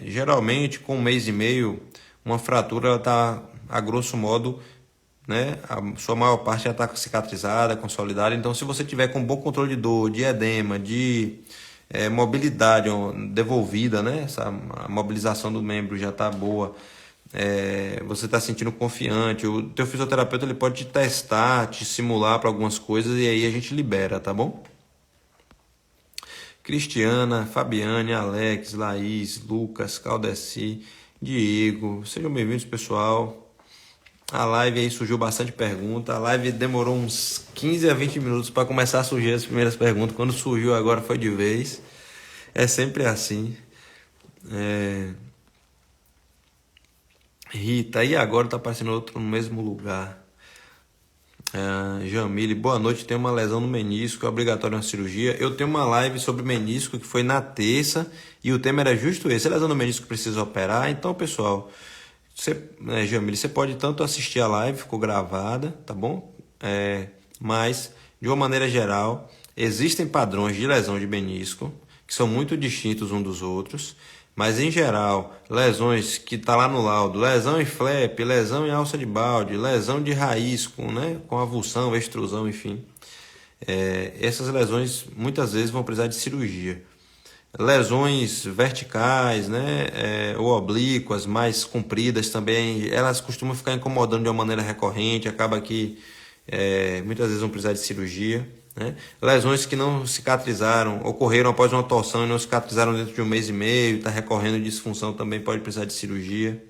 geralmente com 1 mês e meio, uma fratura está, a grosso modo, né, a sua maior parte já está cicatrizada, consolidada. Então, se você tiver com bom controle de dor, de edema, de mobilidade devolvida, né, a mobilização do membro já está boa, você está sentindo confiante, o teu fisioterapeuta ele pode te testar, te simular para algumas coisas e aí a gente libera, tá bom? Cristiana, Fabiane, Alex, Laís, Lucas, Caldeci, Diego, sejam bem-vindos, pessoal. A live aí surgiu bastante pergunta. A live demorou uns 15 a 20 minutos para começar a surgir as primeiras perguntas. Quando surgiu agora foi de vez. É sempre assim. Rita, e agora tá aparecendo outro no mesmo lugar. Jamile, boa noite. Tenho uma lesão no menisco, é obrigatório uma cirurgia. Eu tenho uma live sobre menisco que foi na terça e o tema era justo esse. A lesão no menisco precisa operar. Então, pessoal, Jamile, você pode tanto assistir a live, ficou gravada, tá bom? Mas, de uma maneira geral, existem padrões de lesão de menisco que são muito distintos uns dos outros. Mas, em geral, lesões que está lá no laudo, lesão em flap, lesão em alça de balde, lesão de raiz com avulsão, extrusão, enfim. Essas lesões muitas vezes vão precisar de cirurgia. Lesões verticais, né, ou oblíquas, mais compridas também, elas costumam ficar incomodando de uma maneira recorrente, acaba que muitas vezes vão precisar de cirurgia. Né? Lesões que não cicatrizaram, ocorreram após uma torção e não cicatrizaram dentro de 1 mês e meio, está recorrendo de disfunção, também pode precisar de cirurgia.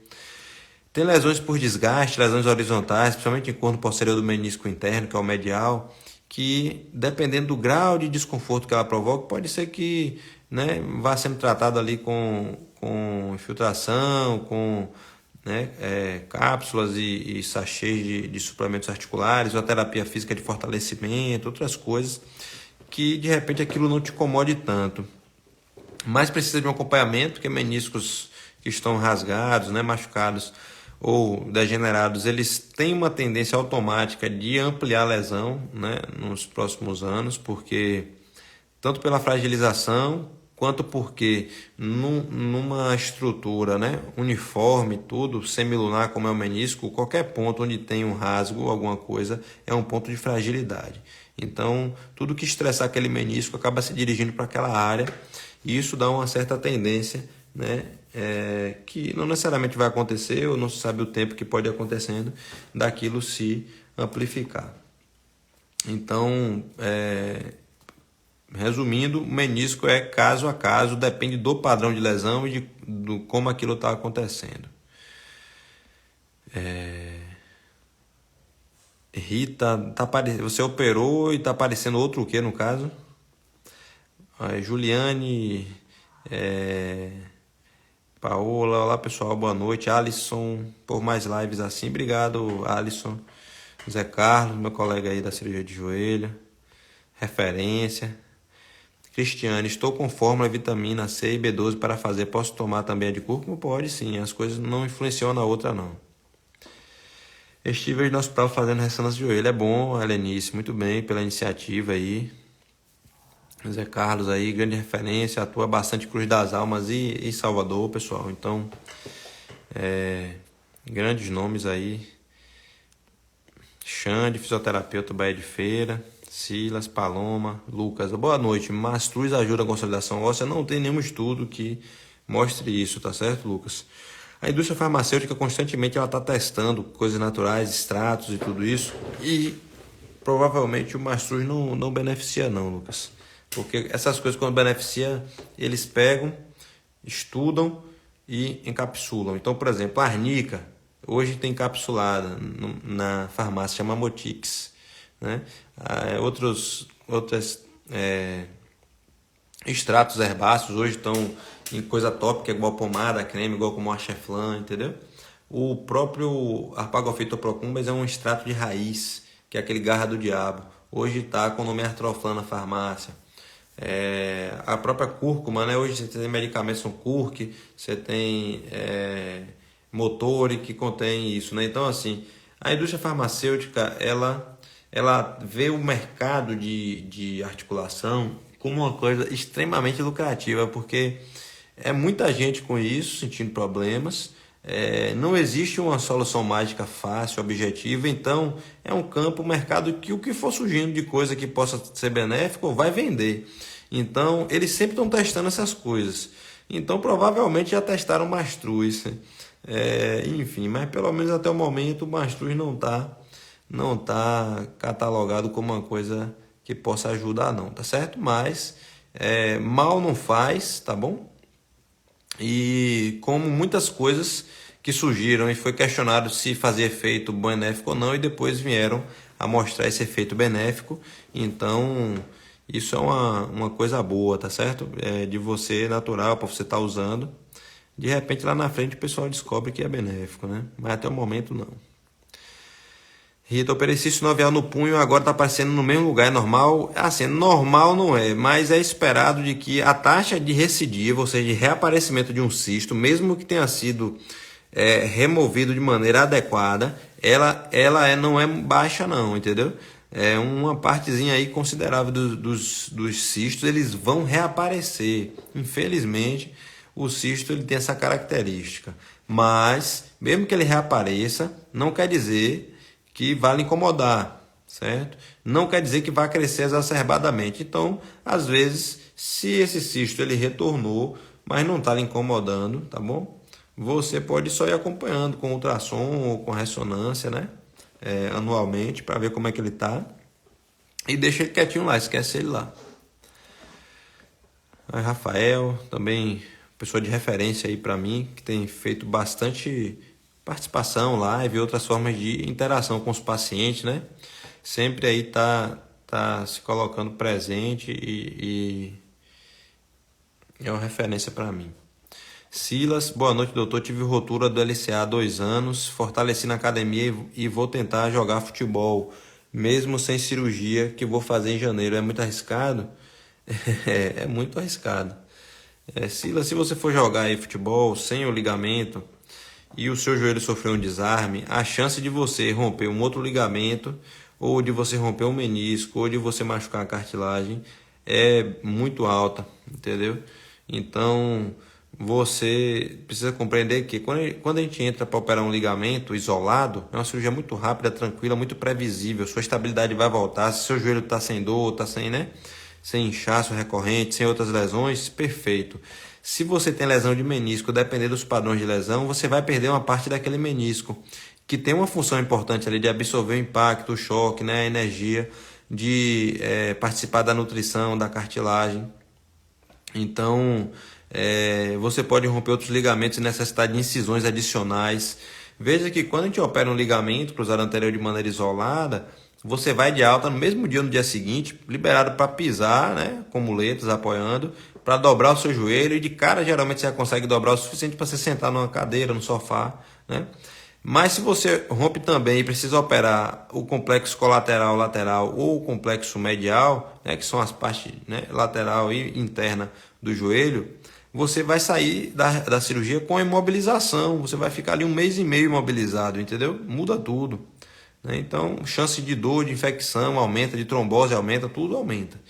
Tem lesões por desgaste, lesões horizontais, principalmente em corno posterior do menisco interno, que é o medial, que dependendo do grau de desconforto que ela provoca, pode ser que, né, vá sendo tratado ali com infiltração, com cápsulas e sachês de suplementos articulares, uma terapia física de fortalecimento, outras coisas, que de repente aquilo não te incomode tanto. Mas precisa de um acompanhamento, porque meniscos que estão rasgados, né, machucados ou degenerados, eles têm uma tendência automática de ampliar a lesão, né, nos próximos anos, porque tanto pela fragilização quanto porque numa estrutura, né, uniforme, tudo, semilunar como é o menisco, qualquer ponto onde tem um rasgo, alguma coisa, é um ponto de fragilidade. Então, tudo que estressar aquele menisco acaba se dirigindo para aquela área e isso dá uma certa tendência, né, que não necessariamente vai acontecer ou não se sabe o tempo que pode ir acontecendo daquilo se amplificar. Então, resumindo, o menisco é caso a caso, depende do padrão de lesão e do como aquilo está acontecendo. Rita, você operou e está aparecendo outro o que no caso? Juliane, Paola, olá pessoal, boa noite. Alisson, por mais lives assim, obrigado Alisson. Zé Carlos, meu colega aí da cirurgia de joelho, referência. Cristiane, estou com fórmula, vitamina C e B12 para fazer. Posso tomar também a de cúrcuma? Pode sim, as coisas não influenciam na outra não. Estive no hospital fazendo ressonância de joelho. É bom, Helenice, muito bem pela iniciativa aí. Zé Carlos aí, grande referência, atua bastante Cruz das Almas e Salvador, pessoal. Então, grandes nomes aí. Xande, fisioterapeuta Bahia de Feira. Silas, Paloma, Lucas. Boa noite. Mastruz ajuda a consolidação óssea? Não tem nenhum estudo que mostre isso, tá certo, Lucas? A indústria farmacêutica constantemente ela está testando coisas naturais, extratos e tudo isso. E provavelmente o mastruz não beneficia não, Lucas. Porque essas coisas quando beneficia, eles pegam, estudam e encapsulam. Então, por exemplo, a arnica, hoje tem encapsulada na farmácia, chama Motix. Né? Outros extratos herbáceos hoje estão em coisa tópica, igual pomada, creme, igual como a Cheflan, entendeu? O próprio Arpagophytoprocumbens é um extrato de raiz, que é aquele garra do diabo. Hoje está com o nome Artroflan na farmácia. A própria cúrcuma, né? Hoje você tem medicamentos com curc, você tem Motori que contém isso, né? Então, assim, a indústria farmacêutica, ela vê o mercado de articulação como uma coisa extremamente lucrativa, porque é muita gente com isso, sentindo problemas. Não existe uma solução mágica fácil, objetiva. Então, é um campo, um mercado que o que for surgindo de coisa que possa ser benéfico vai vender. Então, eles sempre estão testando essas coisas. Então, provavelmente já testaram mastruz. Enfim, mas pelo menos até o momento o mastruz não tá catalogado como uma coisa que possa ajudar, não, tá certo? Mas mal não faz, tá bom? E como muitas coisas que surgiram e foi questionado se fazia efeito benéfico ou não, e depois vieram a mostrar esse efeito benéfico. Então, isso é uma coisa boa, tá certo? De você, natural, para você estar usando. De repente, lá na frente, o pessoal descobre que é benéfico, né? Mas até o momento, não. Rita, operei cisto novial no punho, agora está aparecendo no mesmo lugar, é normal? Assim, normal não é, mas é esperado de que a taxa de recidiva, ou seja, de reaparecimento de um cisto, mesmo que tenha sido removido de maneira adequada, ela não é baixa não, entendeu? É uma partezinha aí considerável dos cistos, eles vão reaparecer. Infelizmente, o cisto ele tem essa característica. Mas, mesmo que ele reapareça, não quer dizer que vai lhe incomodar, certo? Não quer dizer que vai crescer exacerbadamente. Então, às vezes, se esse cisto ele retornou, mas não está lhe incomodando, tá bom? Você pode só ir acompanhando com ultrassom ou com ressonância, né? Anualmente, para ver como é que ele está. E deixa ele quietinho lá, esquece ele lá. Aí, Rafael, também pessoa de referência aí para mim, que tem feito bastante participação, live e outras formas de interação com os pacientes, né? Sempre aí tá se colocando presente e é uma referência para mim. Silas, boa noite, doutor. Tive rotura do LCA há 2 anos, fortaleci na academia e vou tentar jogar futebol, mesmo sem cirurgia, que vou fazer em janeiro. É muito arriscado? É muito arriscado. Silas, se você for jogar aí futebol sem o ligamento e o seu joelho sofreu um desarme, a chance de você romper um outro ligamento, ou de você romper um menisco, ou de você machucar a cartilagem é muito alta, entendeu? Então, você precisa compreender que quando a gente entra para operar um ligamento isolado, é uma cirurgia muito rápida, tranquila, muito previsível. Sua estabilidade vai voltar. Se seu joelho está sem dor, está sem, né? Sem inchaço recorrente, sem outras lesões, perfeito. Se você tem lesão de menisco, dependendo dos padrões de lesão, você vai perder uma parte daquele menisco, que tem uma função importante ali de absorver o impacto, o choque, né, a energia, de participar da nutrição, da cartilagem. Então, você pode romper outros ligamentos e necessitar de incisões adicionais. Veja que quando a gente opera um ligamento cruzado anterior de maneira isolada, você vai de alta no mesmo dia ou no dia seguinte, liberado para pisar, né, com muletas apoiando, para dobrar o seu joelho, e de cara geralmente você já consegue dobrar o suficiente para você sentar numa cadeira, no sofá, né? Mas se você rompe também e precisa operar o complexo colateral lateral ou o complexo medial, né, que são as partes, né, lateral e interna do joelho, você vai sair da cirurgia com imobilização, você vai ficar ali 1 mês e meio imobilizado, entendeu? Muda tudo, né? Então, chance de dor, de infecção aumenta, de trombose aumenta, tudo aumenta.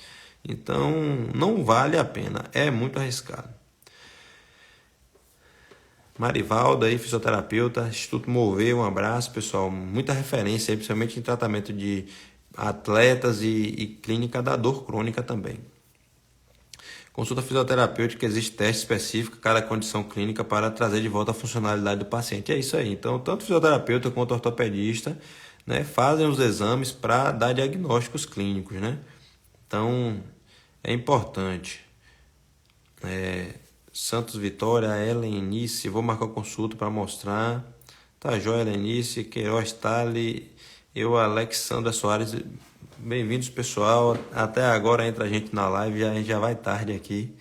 Então, não vale a pena, é muito arriscado. Marivalda aí, fisioterapeuta, Instituto Mover, um abraço, pessoal. Muita referência aí, principalmente em tratamento de atletas e clínica da dor crônica também. Consulta fisioterapêutica, existe teste específico, cada condição clínica para trazer de volta a funcionalidade do paciente. É isso aí. Então, tanto fisioterapeuta quanto ortopedista, né, fazem os exames para dar diagnósticos clínicos, né? Então, é importante. Santos Vitória, Helenice, vou marcar consulta para mostrar. Tá joia, Helenice, Queiroz Tali, eu, Alexandra Soares. Bem-vindos, pessoal. Até agora entra a gente na live, a gente já vai tarde aqui.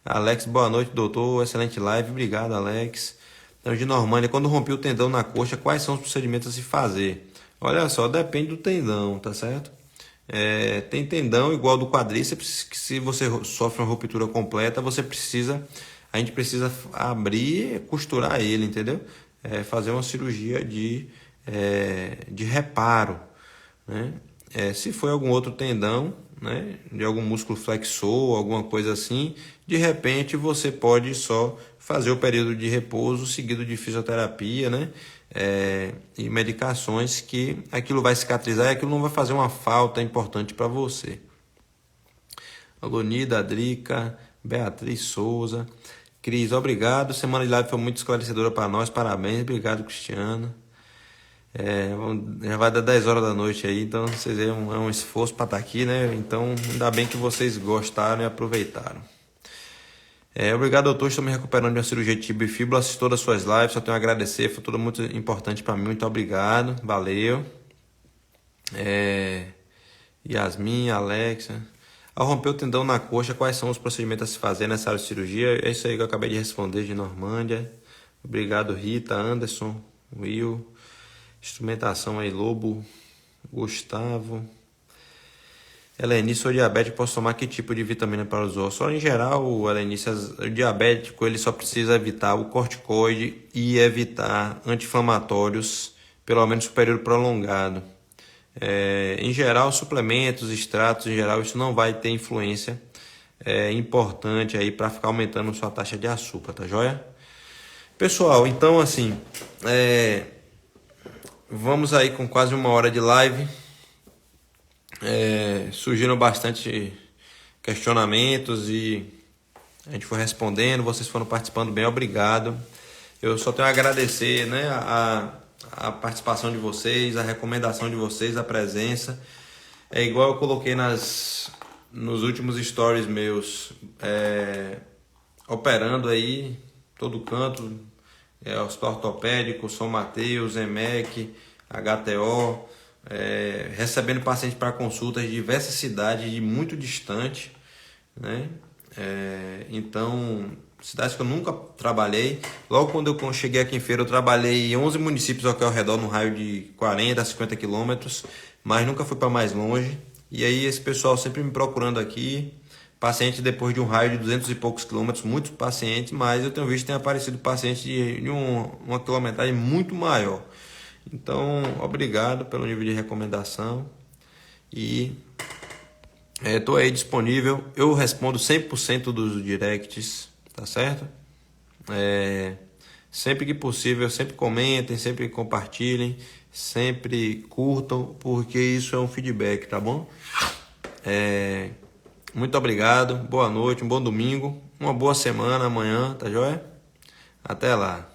Alex, boa noite, doutor. Excelente live. Obrigado, Alex. Então, de Normânia, quando rompi o tendão na coxa, quais são os procedimentos a se fazer? Olha só, depende do tendão, tá certo? Tem tendão igual do quadríceps, que se você sofre uma ruptura completa, a gente precisa abrir, costurar ele, entendeu? Fazer uma cirurgia de reparo, né? Se foi algum outro tendão, né, de algum músculo flexor, alguma coisa assim, de repente você pode só fazer o período de repouso seguido de fisioterapia, né, e medicações, que aquilo vai cicatrizar e aquilo não vai fazer uma falta importante para você. Alonida, Drica, Beatriz Souza, Cris, obrigado. Semana de live foi muito esclarecedora para nós, parabéns, obrigado, Cristiano. Já vai dar 10 horas da noite aí, então vocês veem, é um esforço para estar aqui, né? Então ainda bem que vocês gostaram e aproveitaram. Obrigado, doutor. Estou me recuperando de uma cirurgia de tibia e fíbula. Assisto todas as suas lives, só tenho a agradecer. Foi tudo muito importante para mim. Muito obrigado. Valeu. Yasmin, Alexa. Ao romper o tendão na coxa, quais são os procedimentos a se fazer nessa área de cirurgia? É isso aí que eu acabei de responder de Normândia. Obrigado, Rita, Anderson, Will. Instrumentação aí, Lobo, Gustavo. Helenice, sou diabético, posso tomar que tipo de vitamina para os ossos? Em geral, Helenice, o diabético ele só precisa evitar o corticoide e evitar anti-inflamatórios, pelo menos por período prolongado. Em geral, suplementos, extratos, em geral, isso não vai ter influência importante aí para ficar aumentando sua taxa de açúcar, tá joia? Pessoal, então assim, vamos aí com quase 1 hora de live. Surgiram bastante questionamentos e a gente foi respondendo, vocês foram participando bem, obrigado. Eu só tenho a agradecer, né, a participação de vocês, a recomendação de vocês, a presença. Igual eu coloquei nos últimos stories meus, operando aí todo canto, Hospital Ortopédico, São Mateus, EMEC, HTO, recebendo pacientes para consultas de diversas cidades e muito distante, né? Então, cidades que eu nunca trabalhei. Logo quando eu cheguei aqui em Feira, eu trabalhei em 11 municípios ao redor, no raio de 40 a 50 quilômetros, mas nunca fui para mais longe. E aí esse pessoal sempre me procurando aqui, paciente depois de um raio de 200 e poucos quilômetros, muitos pacientes, mas eu tenho visto que tem aparecido pacientes de uma quilometragem muito maior. Então, obrigado pelo nível de recomendação e estou aí disponível. Eu respondo 100% dos directs, tá certo? Sempre que possível, sempre comentem, sempre compartilhem, sempre curtam, porque isso é um feedback, tá bom? Muito obrigado, boa noite, um bom domingo, uma boa semana amanhã, tá joia? Até lá.